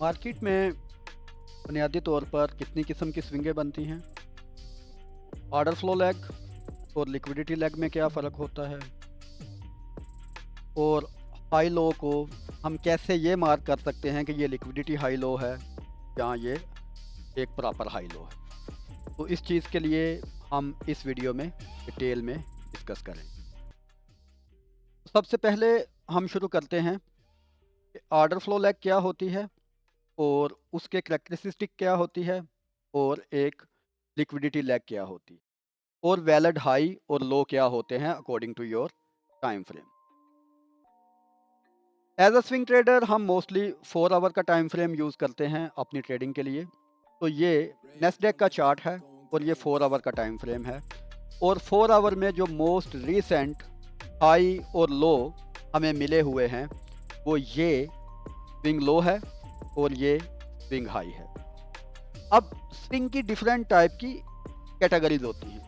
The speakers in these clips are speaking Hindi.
मार्केट में बुनियादी तौर पर कितनी किस्म की स्विंगें बनती हैं। ऑर्डर फ्लो लेग और लिक्विडिटी लेग में क्या फ़र्क होता है, और हाई लो को हम कैसे ये मार्क कर सकते हैं कि ये लिक्विडिटी हाई लो है या ये एक प्रॉपर हाई लो है। तो इस चीज़ के लिए हम इस वीडियो में डिटेल में डिस्कस करें। सबसे पहले हम शुरू करते हैं कि ऑर्डर फ्लो लेग क्या होती है और उसके करैक्टरिस्टिक क्या होती है, और एक लिक्विडिटी लेग क्या होती है, और वैलिड हाई और लो क्या होते हैं according to your time frame. As a swing trader हम मोस्टली 4 आवर का टाइम फ्रेम यूज़ करते हैं अपनी ट्रेडिंग के लिए। तो ये नेस्डेक का चार्ट है और ये 4 आवर का टाइम फ्रेम है, और 4 आवर में जो मोस्ट रीसेंट हाई और लो हमें मिले हुए हैं वो ये स्विंग लो है और ये स्विंग हाई है। अब स्विंग की डिफरेंट टाइप की कैटेगरीज होती हैं,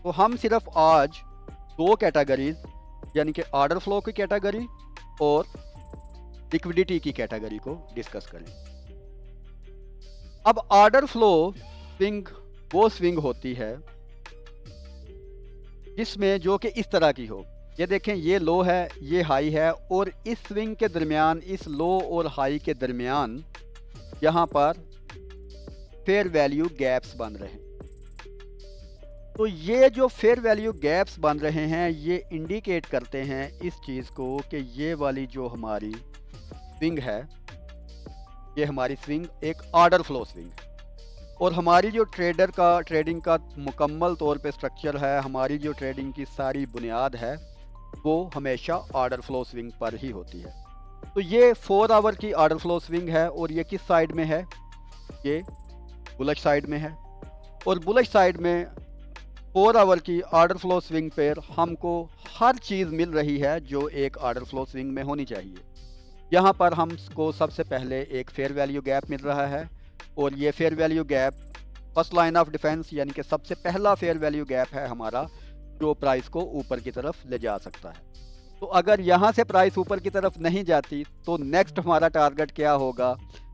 तो हम सिर्फ आज 2 कैटेगरीज यानी कि ऑर्डर फ्लो की कैटेगरी और लिक्विडिटी की कैटेगरी को डिस्कस करें। अब ऑर्डर फ्लो स्विंग वो स्विंग होती है जिसमें जो कि इस तरह की हो। ये देखें, ये लो है, ये हाई है, और इस स्विंग के दरमियान, इस लो और हाई के दरमियान यहाँ पर फेयर वैल्यू गैप्स बन रहे हैं। तो ये जो फेयर वैल्यू गैप्स बन रहे हैं ये इंडिकेट करते हैं इस चीज़ को कि ये वाली जो हमारी स्विंग है, ये हमारी स्विंग एक ऑर्डर फ्लो स्विंग है, और हमारी जो ट्रेडिंग का मुकम्मल तौर पे स्ट्रक्चर है, हमारी जो ट्रेडिंग की सारी बुनियाद है वो हमेशा ऑर्डर फ्लो स्विंग पर ही होती है। तो ये 4 आवर की ऑर्डर फ्लो स्विंग है, और ये किस साइड में है? ये बुलिश साइड में है। और बुलिश साइड में 4 आवर की ऑर्डर फ्लो स्विंग पर हमको हर चीज़ मिल रही है जो एक ऑर्डर फ्लो स्विंग में होनी चाहिए। यहाँ पर हमको सबसे पहले एक फेयर वैल्यू गैप मिल रहा है, और ये fair value gap first line of defence यानी कि सबसे पहला फेयर वैल्यू गैप है हमारा, जो प्राइस को ऊपर की तरफ ले जा सकता है। तो अगर यहाँ से प्राइस ऊपर की तरफ नहीं जाती तो नेक्स्ट हमारा टारगेट क्या होगा?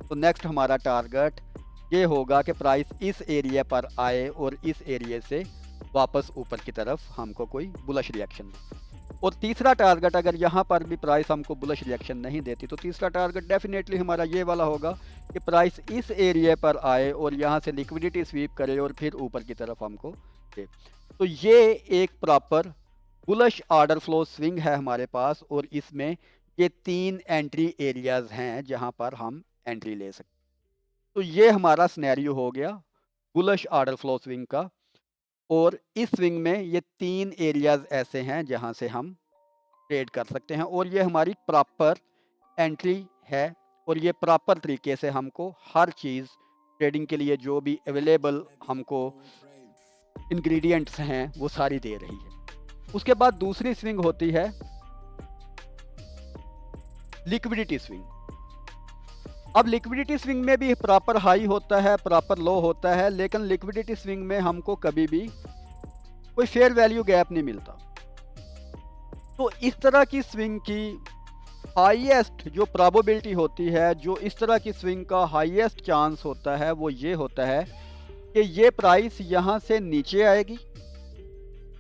तो नेक्स्ट हमारा टारगेट ये होगा कि प्राइस इस एरिया पर आए और इस एरिया से वापस ऊपर की तरफ हमको कोई बुलिश रिएक्शन दे। और तीसरा टारगेट, अगर यहाँ पर भी प्राइस हमको बुलिश रिएक्शन नहीं देती तो तीसरा टारगेट डेफिनेटली हमारा ये वाला होगा कि प्राइस इस एरिया पर आए और यहाँ से लिक्विडिटी स्वीप करे और फिर ऊपर की तरफ हमको दे। तो ये एक proper bullish order flow swing है हमारे पास, और इसमें ये 3 एंट्री एरियाज हैं जहाँ पर हम एंट्री ले सकते। तो ये हमारा सिनेरियो हो गया बुलिश ऑर्डर फ्लो स्विंग का, और इस स्विंग में ये 3 एरियाज ऐसे हैं जहां से हम ट्रेड कर सकते हैं, और ये हमारी प्रॉपर एंट्री है, और ये प्रॉपर तरीके से हमको हर चीज़ ट्रेडिंग के लिए जो भी अवेलेबल हमको इंग्रेडिएंट्स हैं वो सारी दे रही है। उसके बाद दूसरी स्विंग होती है लिक्विडिटी स्विंग। अब लिक्विडिटी स्विंग में भी प्रॉपर हाई होता है, प्रॉपर लो होता है, लेकिन लिक्विडिटी स्विंग में हमको कभी भी कोई फेयर वैल्यू गैप नहीं मिलता। तो इस तरह की स्विंग की हाईएस्ट जो प्रोबेबिलिटी होती है, जो इस तरह की स्विंग का हाईएस्ट चांस होता है, वो ये होता है कि ये प्राइस यहाँ से नीचे आएगी,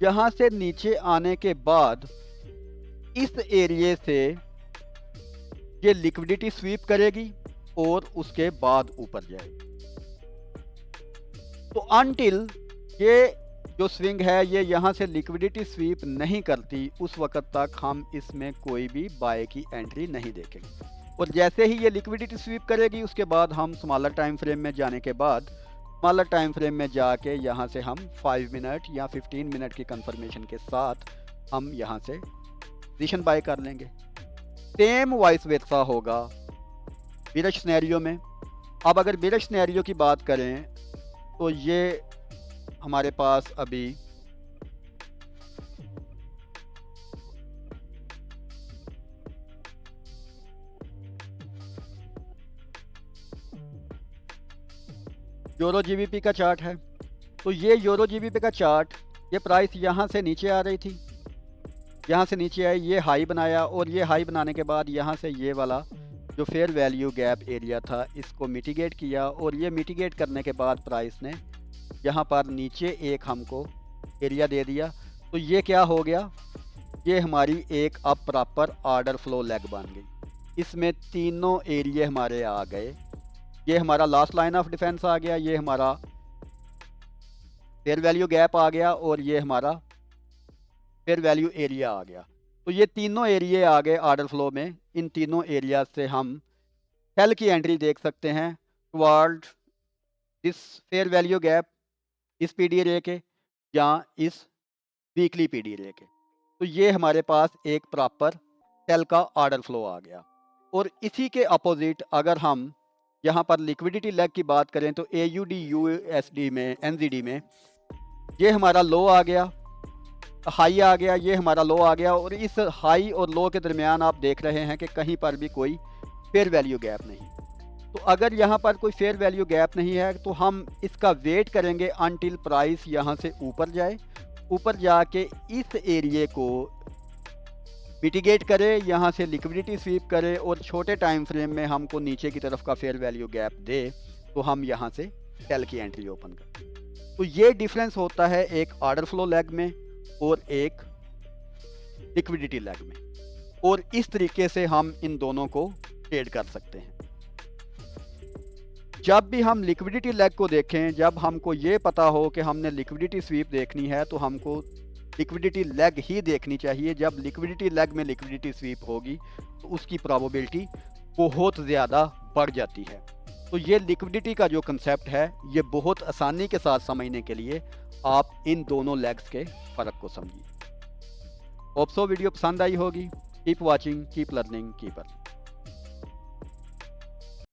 यहाँ से नीचे आने के बाद इस एरिया से ये लिक्विडिटी स्वीप करेगी और उसके बाद ऊपर जाएगी। तो अनटिल ये जो स्विंग है ये यहाँ से लिक्विडिटी स्वीप नहीं करती, उस वक्त तक हम इसमें कोई भी बाय की एंट्री नहीं देखेंगे। और जैसे ही ये लिक्विडिटी स्वीप करेगी उसके बाद हम स्मॉलर टाइम फ्रेम में जाने के बाद स्मॉलर टाइम फ्रेम में जाके यहाँ से हम 5 मिनट या 15 मिनट की कंफर्मेशन के साथ हम यहाँ से पोजीशन बाय कर लेंगे। सेम वाइस वर्सा होगा बिरिश सिनेरियो में। अब अगर बिरिश सिनेरियो की बात करें तो ये हमारे पास अभी यूरो जीबीपी का चार्ट है। तो ये यूरो जीबीपी का चार्ट, ये प्राइस यहाँ से नीचे आ रही थी, यहाँ से नीचे आई, ये हाई बनाया, और ये हाई बनाने के बाद यहाँ से ये वाला जो फेयर वैल्यू गैप एरिया था इसको मिटिगेट किया, और ये मिटिगेट करने के बाद प्राइस ने यहाँ पर नीचे एक हमको एरिया दे दिया। तो ये क्या हो गया, ये हमारी एक अब प्रॉपर ऑर्डर फ्लो लेग बन गई। इसमें तीनों एरिया हमारे आ गए। ये हमारा लास्ट लाइन ऑफ डिफेंस आ गया, ये हमारा फेयर वैल्यू गैप आ गया, और ये हमारा फेयर वैल्यू एरिया आ गया। तो ये तीनों एरिया आ गए ऑर्डर फ्लो में। इन तीनों एरिया से हम सेल की एंट्री देख सकते हैं toward this fair value gap, इस पीडी रे के या इस वीकली पीडी रे के। तो ये हमारे पास एक प्रॉपर सेल का ऑर्डर फ्लो आ गया। और इसी के अपोजिट अगर हम यहाँ पर लिक्विडिटी लेग की बात करें तो AUD USD में NZD में ये हमारा लो आ गया, हाई आ गया, ये हमारा लो आ गया, और इस हाई और लो के दरमियान आप देख रहे हैं कि कहीं पर भी कोई फेयर वैल्यू गैप नहीं। तो अगर यहाँ पर कोई फेयर वैल्यू गैप नहीं है तो हम इसका वेट करेंगे अनटिल प्राइस यहाँ से ऊपर जाए, ऊपर जाके इस एरिए को मिटिगेट करे, यहाँ से लिक्विडिटी स्वीप करे, और छोटे टाइम फ्रेम में हमको नीचे की तरफ का फेयर वैल्यू गैप दे, तो हम यहाँ से सेल की एंट्री ओपन करें। तो ये डिफरेंस होता है एक ऑर्डर फ्लो लेग में और एक लिक्विडिटी लेग में, और इस तरीके से हम इन दोनों को ट्रेड कर सकते हैं। जब भी हम लिक्विडिटी लेग को देखें, जब हमको ये पता हो कि हमने लिक्विडिटी स्वीप देखनी है तो हमको लिक्विडिटी लेग ही देखनी चाहिए। जब लिक्विडिटी लेग में लिक्विडिटी स्वीप होगी तो उसकी प्रोबेबिलिटी बहुत ज़्यादा बढ़ जाती है। तो ये लिक्विडिटी का जो कंसेप्ट है ये बहुत आसानी के साथ समझने के लिए आप इन दोनों लेग्स के फ़र्क को समझिए। होप सो वीडियो पसंद आई होगी। Keep watching, keep learning, keep earning.